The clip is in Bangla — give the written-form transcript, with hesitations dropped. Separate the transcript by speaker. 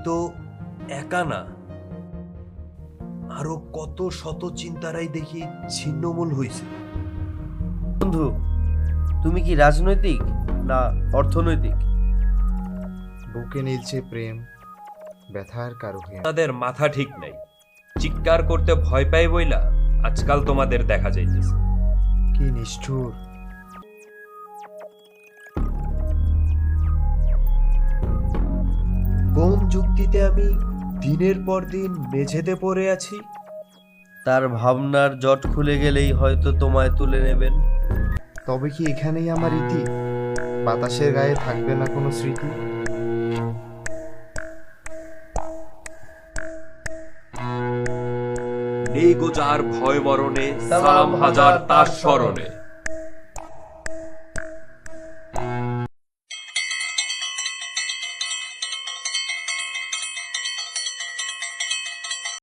Speaker 1: তো একা না, আরো কত শত চিন্তারাই দেখি ছিন্নমূল হইছে।
Speaker 2: বন্ধু, তুমি কি রাজনৈতিক না অর্থনৈতিক?
Speaker 3: বুকে নিলছে প্রেম, ব্যথার কারো হে।
Speaker 1: তোমাদের মাথা ঠিক নাই, চিৎকার করতে ভয় পাই বইলা আজকাল তোমাদের দেখা যাইতেছে।
Speaker 3: কি নিষ্ঠুর!
Speaker 1: কোন যুক্তিতে আমি দিনের পর দিন মেঝেতে পড়ে আছি?
Speaker 2: তার ভাবনার জট খুলে গেলেই হয়তো তোমায় তুলে নেবেন।
Speaker 3: তবে কি এখানেই আমার ইতি? বাতাসের গায়ে থাকবে না কোনো স্মৃতি?
Speaker 1: নেই গো যার ভয় মরণে, সালাম হাজার তার স্মরণে।